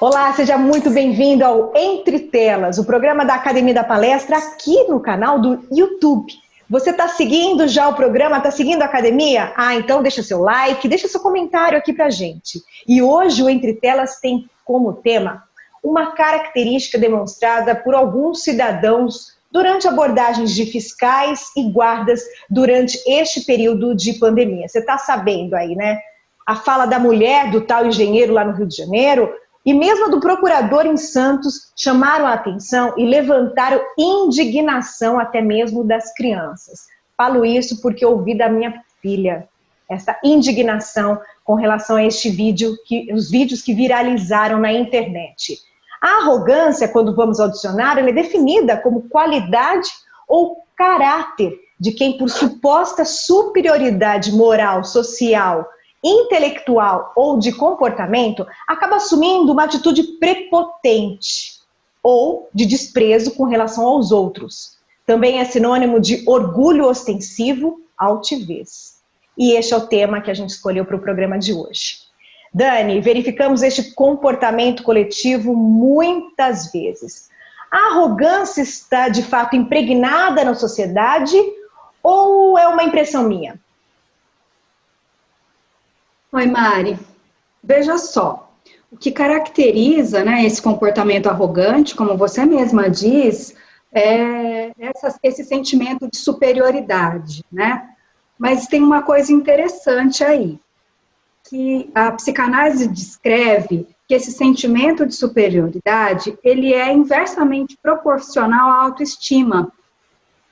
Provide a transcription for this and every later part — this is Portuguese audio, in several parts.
Olá, seja muito bem-vindo ao Entre Telas, o programa da Academia da Palestra aqui no canal do YouTube. Você está seguindo já o programa? Está seguindo a academia? Então deixa seu like, deixa seu comentário aqui pra gente. E hoje o Entre Telas tem como tema uma característica demonstrada por alguns cidadãos durante abordagens de fiscais e guardas durante este período de pandemia. Você está sabendo aí, né? A fala da mulher do tal engenheiro lá no Rio de Janeiro e mesmo do procurador em Santos chamaram a atenção e levantaram indignação até mesmo das crianças. Falo isso porque ouvi da minha filha essa indignação com relação a este vídeo, os vídeos que viralizaram na internet. A arrogância, quando vamos ao dicionário, ela é definida como qualidade ou caráter de quem, por suposta superioridade moral, social, intelectual ou de comportamento, acaba assumindo uma atitude prepotente ou de desprezo com relação aos outros. Também é sinônimo de orgulho ostensivo, altivez. E este é o tema que a gente escolheu para o programa de hoje. Dani, verificamos este comportamento coletivo muitas vezes. A arrogância está de fato impregnada na sociedade ou é uma impressão minha? Oi, Mari. Veja só, o que caracteriza, né, esse comportamento arrogante, como você mesma diz, é esse sentimento de superioridade, né? Mas tem uma coisa interessante aí, que a psicanálise descreve que esse sentimento de superioridade, ele é inversamente proporcional à autoestima.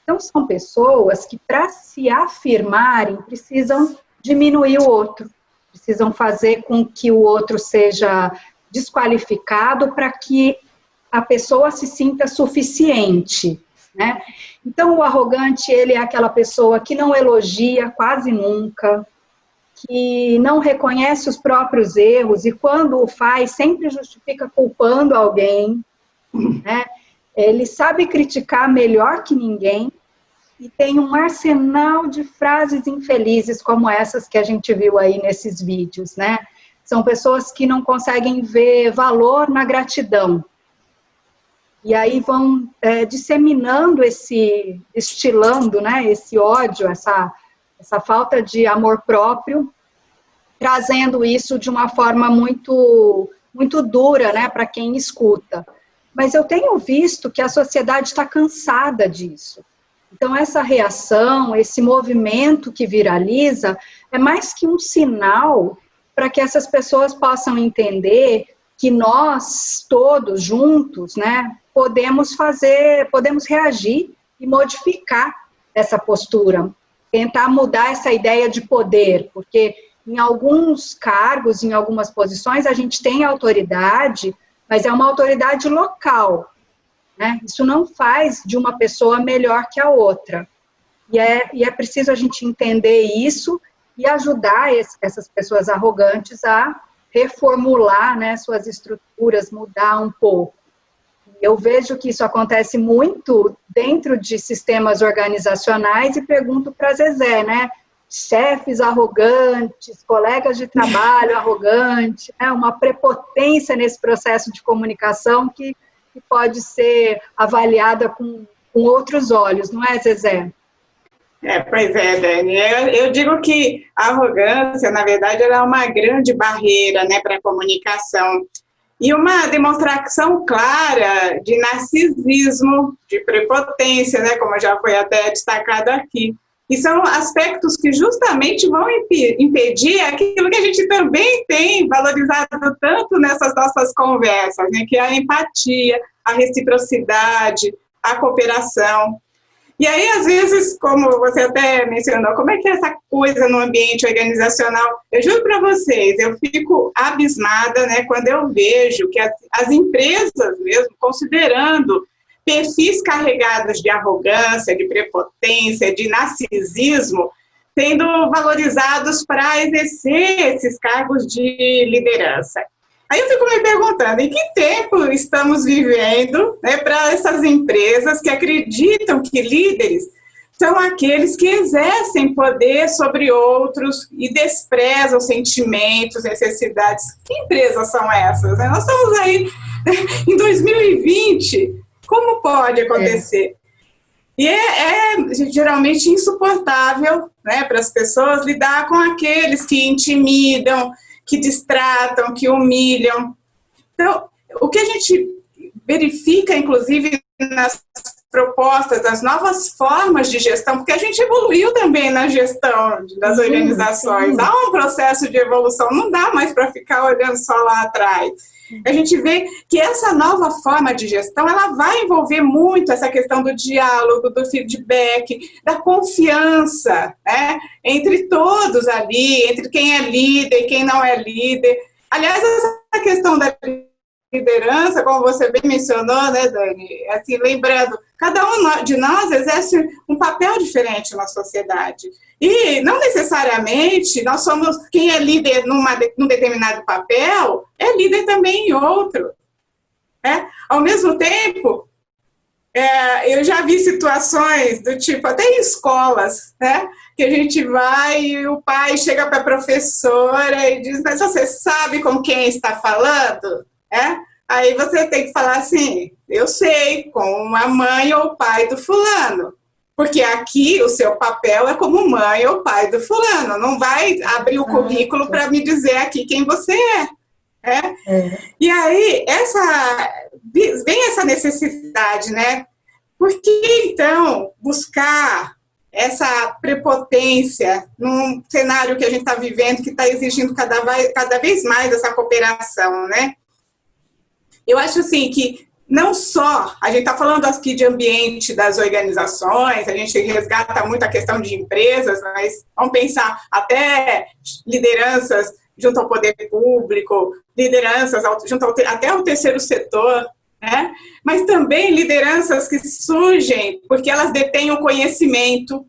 Então, são pessoas que, para se afirmarem, precisam diminuir o outro. Precisam fazer com que o outro seja desqualificado para que a pessoa se sinta suficiente, né? Então, o arrogante, ele é aquela pessoa que não elogia quase nunca, que não reconhece os próprios erros e quando o faz, sempre justifica culpando alguém, né? Ele sabe criticar melhor que ninguém, e tem um arsenal de frases infelizes como essas que a gente viu aí nesses vídeos, né? São pessoas que não conseguem ver valor na gratidão. E aí vão disseminando estilando, né, esse ódio, essa falta de amor próprio, trazendo isso de uma forma muito, muito dura, né, para quem escuta. Mas eu tenho visto que a sociedade está cansada disso. Então, essa reação, esse movimento que viraliza, é mais que um sinal para que essas pessoas possam entender que nós, todos juntos, né, podemos reagir e modificar essa postura, tentar mudar essa ideia de poder, porque em alguns cargos, em algumas posições, a gente tem autoridade, mas é uma autoridade local. Isso não faz de uma pessoa melhor que a outra. E é preciso a gente entender isso e ajudar essas pessoas arrogantes a reformular, né, suas estruturas, mudar um pouco. Eu vejo que isso acontece muito dentro de sistemas organizacionais e pergunto para a Zezé, né? Chefes arrogantes, colegas de trabalho arrogantes, né, uma prepotência nesse processo de comunicação que pode ser avaliada com outros olhos, não é, Zezé? Pois é, Dani. Eu digo que a arrogância, na verdade, ela é uma grande barreira, né, para a comunicação. E uma demonstração clara de narcisismo, de prepotência, né, como já foi até destacado aqui. E são aspectos que justamente vão impedir aquilo que a gente também tem valorizado tanto nessas nossas conversas, né? Que é a empatia, a reciprocidade, a cooperação. E aí, às vezes, como você até mencionou, como é que é essa coisa no ambiente organizacional? Eu juro para vocês, eu fico abismada, né, quando eu vejo que as empresas mesmo, considerando perfis carregados de arrogância, de prepotência, de narcisismo, sendo valorizados para exercer esses cargos de liderança. Aí eu fico me perguntando, em que tempo estamos vivendo, né, para essas empresas que acreditam que líderes são aqueles que exercem poder sobre outros e desprezam sentimentos, necessidades. Que empresas são essas? Nós estamos aí em 2020, como pode acontecer? E é geralmente insuportável, né, para as pessoas lidar com aqueles que intimidam, que distratam, que humilham. Então, o que a gente verifica, inclusive, nas propostas, das novas formas de gestão, porque a gente evoluiu também na gestão das organizações. Há um processo de evolução, não dá mais para ficar olhando só lá atrás. A gente vê que essa nova forma de gestão, ela vai envolver muito essa questão do diálogo, do feedback, da confiança, né, entre todos ali, entre quem é líder e quem não é líder. Aliás, essa questão da liderança, como você bem mencionou, né, Dani? Assim, lembrando, cada um de nós exerce um papel diferente na sociedade. E não necessariamente nós somos, quem é líder num determinado papel, é líder também em outro. Né? Ao mesmo tempo, eu já vi situações do tipo, até em escolas, né, que a gente vai e o pai chega para a professora e diz, mas você sabe com quem está falando? Aí você tem que falar assim, eu sei, com a mãe ou o pai do fulano. Porque aqui o seu papel é como mãe ou pai do fulano. Não vai abrir o currículo para me dizer aqui quem você é. E aí, vem essa necessidade, né? Por que, então, buscar essa prepotência num cenário que a gente está vivendo, que está exigindo cada vez mais essa cooperação, né? Eu acho assim que não só, a gente está falando aqui de ambiente das organizações, a gente resgata muito a questão de empresas, mas vamos pensar até lideranças junto ao poder público, lideranças junto até ao terceiro setor, né? Mas também lideranças que surgem porque elas detêm o conhecimento.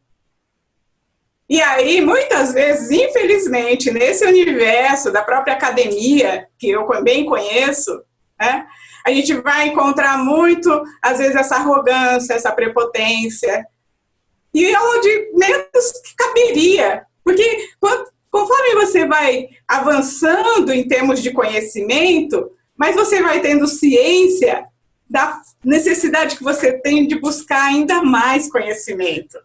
E aí, muitas vezes, infelizmente, nesse universo da própria academia, que eu bem conheço, né, a gente vai encontrar muito, às vezes, essa arrogância, essa prepotência, e onde menos caberia, porque conforme você vai avançando em termos de conhecimento, mas você vai tendo ciência da necessidade que você tem de buscar ainda mais conhecimento,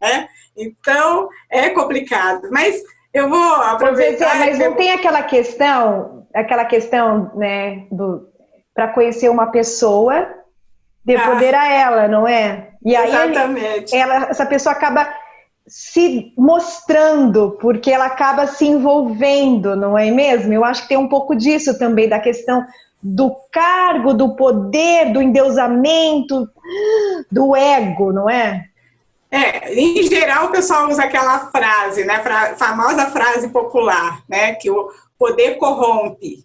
né? Então, é complicado, mas eu vou aproveitar... Mas não tem aquela questão, né, para conhecer uma pessoa, dê poder a ela, não é? E aí, exatamente. Essa pessoa acaba se mostrando, porque ela acaba se envolvendo, não é mesmo? Eu acho que tem um pouco disso também, da questão do cargo, do poder, do endeusamento, do ego, não é? Em geral o pessoal usa aquela frase, né, famosa frase popular, né, que o poder corrompe.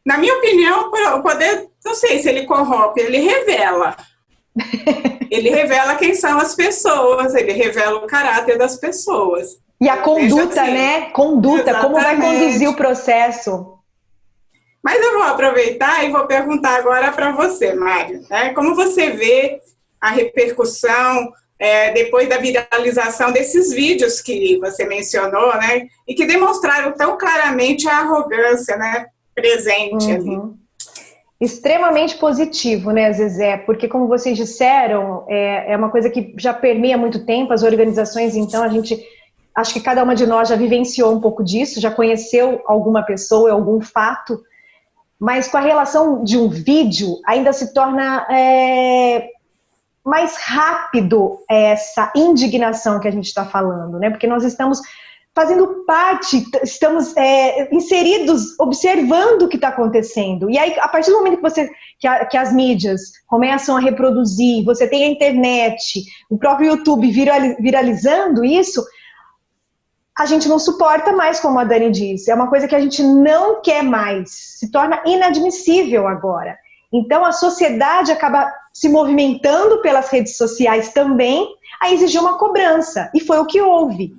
Na minha opinião, o poder, não sei se ele corrompe, ele revela. Ele revela quem são as pessoas, ele revela o caráter das pessoas. E a conduta, assim, né? Conduta, exatamente. Como vai conduzir o processo. Mas eu vou aproveitar e vou perguntar agora para você, Mário, né? Como você vê a repercussão depois da viralização desses vídeos que você mencionou, né? E que demonstraram tão claramente a arrogância, né, presente ali. Extremamente positivo, né, Zezé? Porque, como vocês disseram, é uma coisa que já permeia há muito tempo, as organizações, então, acho que cada uma de nós já vivenciou um pouco disso, já conheceu alguma pessoa, algum fato, mas com a relação de um vídeo, ainda se torna mais rápido essa indignação que a gente está falando, né? Porque nós estamos fazendo parte, estamos inseridos, observando o que está acontecendo. E aí, a partir do momento que as mídias começam a reproduzir, você tem a internet, o próprio YouTube viralizando isso, a gente não suporta mais, como a Dani disse. É uma coisa que a gente não quer mais. Se torna inadmissível agora. Então, a sociedade acaba se movimentando pelas redes sociais também a exigir uma cobrança. E foi o que houve.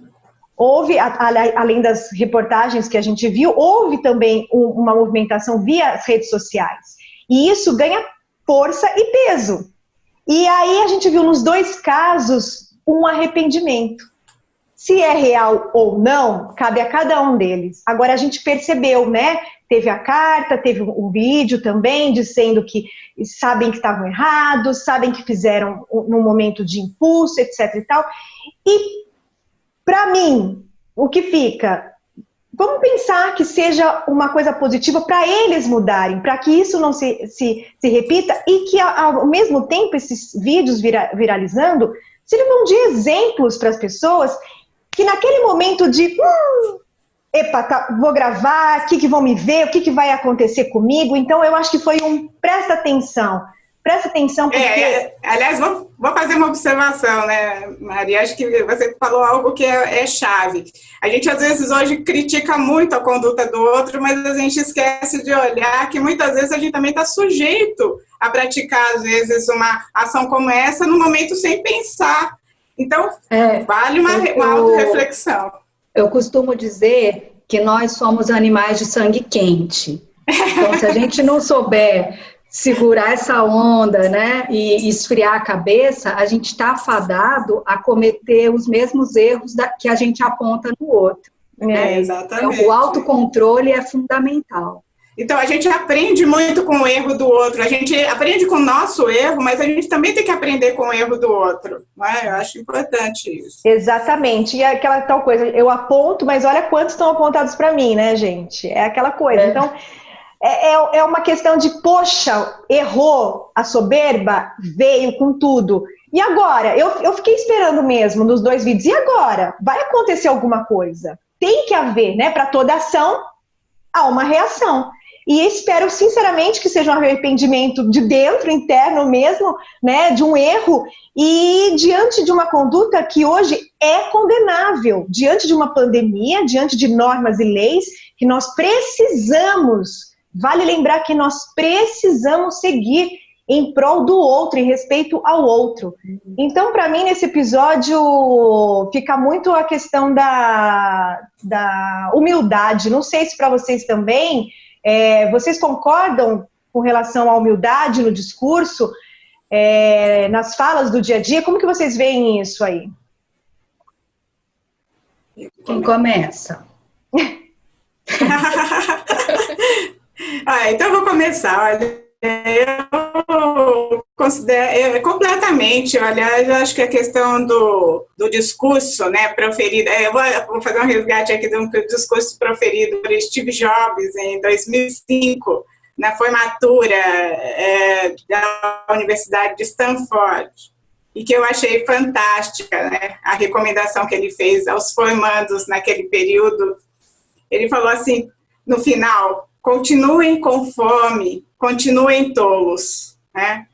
Houve, além das reportagens que a gente viu, houve também uma movimentação via as redes sociais. E isso ganha força e peso. E aí a gente viu nos dois casos um arrependimento. Se é real ou não, cabe a cada um deles. Agora a gente percebeu, né? Teve a carta, teve um vídeo também dizendo que sabem que estavam errados, sabem que fizeram num momento de impulso, etc e tal. E, para mim, o que fica? Vamos pensar que seja uma coisa positiva para eles mudarem, para que isso não se repita e que, ao mesmo tempo, esses vídeos viralizando sirvam de exemplos para as pessoas que naquele momento de epa, vou gravar, o que vão me ver, o que vai acontecer comigo. Então, eu acho que foi presta atenção porque... aliás, vou fazer uma observação, né, Maria? Acho que você falou algo que é chave. A gente, às vezes, hoje critica muito a conduta do outro, mas a gente esquece de olhar que, muitas vezes, a gente também está sujeito a praticar, às vezes, uma ação como essa no momento sem pensar. Então, vale uma autorreflexão. Eu costumo dizer que nós somos animais de sangue quente. Então, se a gente não souber segurar essa onda, né, e esfriar a cabeça, a gente está afadado a cometer os mesmos erros que a gente aponta no outro. Né? Exatamente. Então, o autocontrole é fundamental. Então, a gente aprende muito com o erro do outro, a gente aprende com o nosso erro, mas a gente também tem que aprender com o erro do outro, né? Eu acho importante isso. Exatamente, e aquela tal coisa, eu aponto, mas olha quantos estão apontados para mim, né, gente? É aquela coisa, Então, é uma questão de, poxa, errou, a soberba veio com tudo. E agora? Eu fiquei esperando mesmo nos 2 vídeos, e agora? Vai acontecer alguma coisa? Tem que haver, né, para toda ação, há uma reação. E espero, sinceramente, que seja um arrependimento de dentro, interno mesmo, né, de um erro, e diante de uma conduta que hoje é condenável, diante de uma pandemia, diante de normas e leis, que nós precisamos, vale lembrar que nós precisamos seguir em prol do outro, em respeito ao outro. Então, para mim, nesse episódio, fica muito a questão da humildade. Não sei se para vocês também... vocês concordam com relação à humildade no discurso, nas falas do dia a dia? Como que vocês veem isso aí? Quem começa? Então eu vou começar. Olha, eu considero completamente, aliás, eu acho que a questão do discurso, né, proferido, eu vou fazer um resgate aqui de um discurso proferido por Steve Jobs em 2005, na formatura da Universidade de Stanford, e que eu achei fantástica, né, a recomendação que ele fez aos formandos naquele período. Ele falou assim, no final: continuem com fome, continuem tolos, né?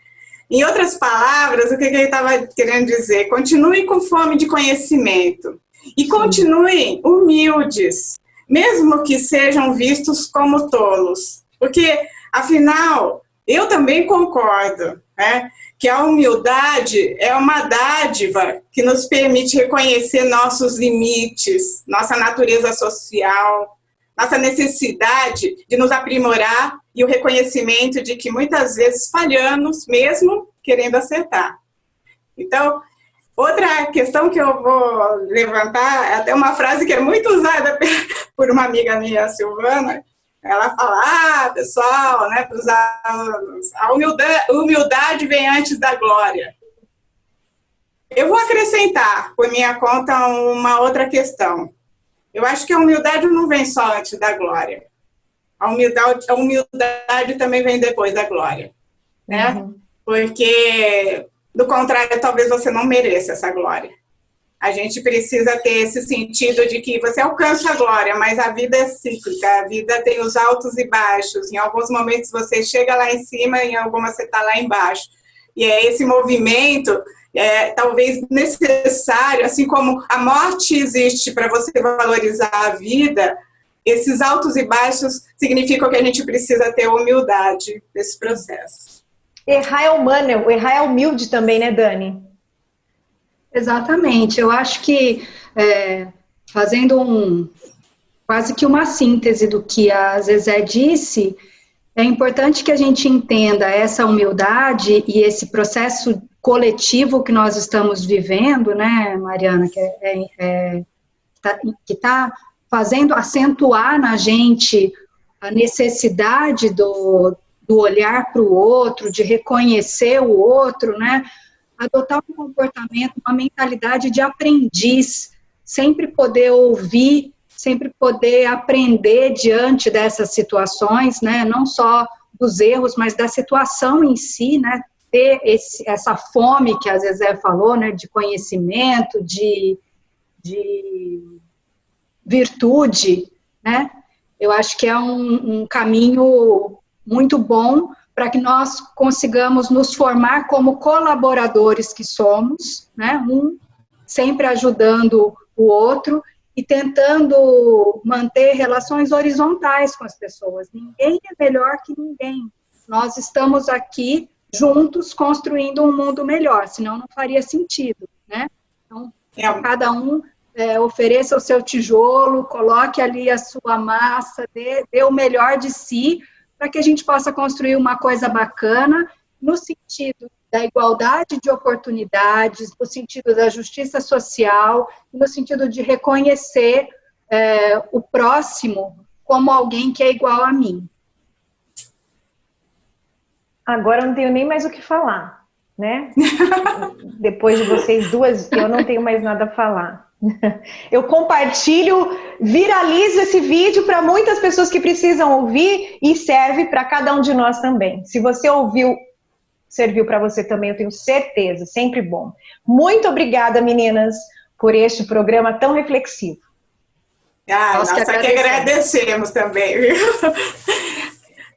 Em outras palavras, o que ele estava querendo dizer? Continuem com fome de conhecimento e continuem humildes, mesmo que sejam vistos como tolos. Porque, afinal, eu também concordo, né, que a humildade é uma dádiva que nos permite reconhecer nossos limites, nossa natureza social, nossa necessidade de nos aprimorar e o reconhecimento de que muitas vezes falhamos, mesmo querendo acertar. Então, outra questão que eu vou levantar é até uma frase que é muito usada por uma amiga minha, Silvana. Ela fala, pessoal, né, para os alunos, a humildade vem antes da glória. Eu vou acrescentar, por minha conta, uma outra questão. Eu acho que a humildade não vem só antes da glória. A humildade também vem depois da glória, né? Uhum. Porque, do contrário, talvez você não mereça essa glória. A gente precisa ter esse sentido de que você alcança a glória, mas a vida é cíclica, a vida tem os altos e baixos. Em alguns momentos você chega lá em cima, em algumas você está lá embaixo. E é esse movimento... talvez necessário, assim como a morte existe para você valorizar a vida, esses altos e baixos significam que a gente precisa ter humildade nesse processo. Errar é humano, errar é humilde também, né, Dani? Exatamente, eu acho que fazendo quase que uma síntese do que a Zezé disse, é importante que a gente entenda essa humildade e esse processo coletivo que nós estamos vivendo, né, Mariana, que está fazendo acentuar na gente a necessidade do olhar para o outro, de reconhecer o outro, né, adotar um comportamento, uma mentalidade de aprendiz, sempre poder ouvir, sempre poder aprender diante dessas situações, né, não só dos erros, mas da situação em si, né, ter essa fome que a Zezé falou, né, de conhecimento, de virtude, né, eu acho que é um caminho muito bom para que nós consigamos nos formar como colaboradores que somos, né, sempre ajudando o outro e tentando manter relações horizontais com as pessoas. Ninguém é melhor que ninguém. Nós estamos aqui juntos construindo um mundo melhor, senão não faria sentido, né? Então, cada um ofereça o seu tijolo, coloque ali a sua massa, dê o melhor de si, para que a gente possa construir uma coisa bacana, no sentido da igualdade de oportunidades, no sentido da justiça social, no sentido de reconhecer o próximo como alguém que é igual a mim. Agora eu não tenho nem mais o que falar, né? Depois de vocês duas, eu não tenho mais nada a falar. Eu compartilho, viralizo esse vídeo para muitas pessoas que precisam ouvir e serve para cada um de nós também. Se você ouviu, serviu para você também, eu tenho certeza, sempre bom. Muito obrigada, meninas, por este programa tão reflexivo. Nós que agradecemos também, viu?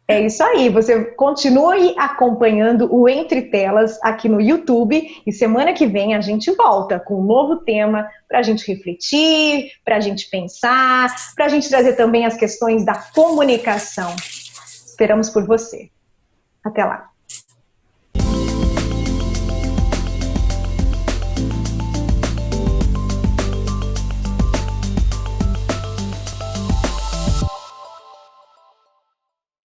É isso aí, você continue acompanhando o Entre Telas aqui no YouTube e semana que vem a gente volta com um novo tema para a gente refletir, para a gente pensar, para a gente trazer também as questões da comunicação. Esperamos por você. Até lá.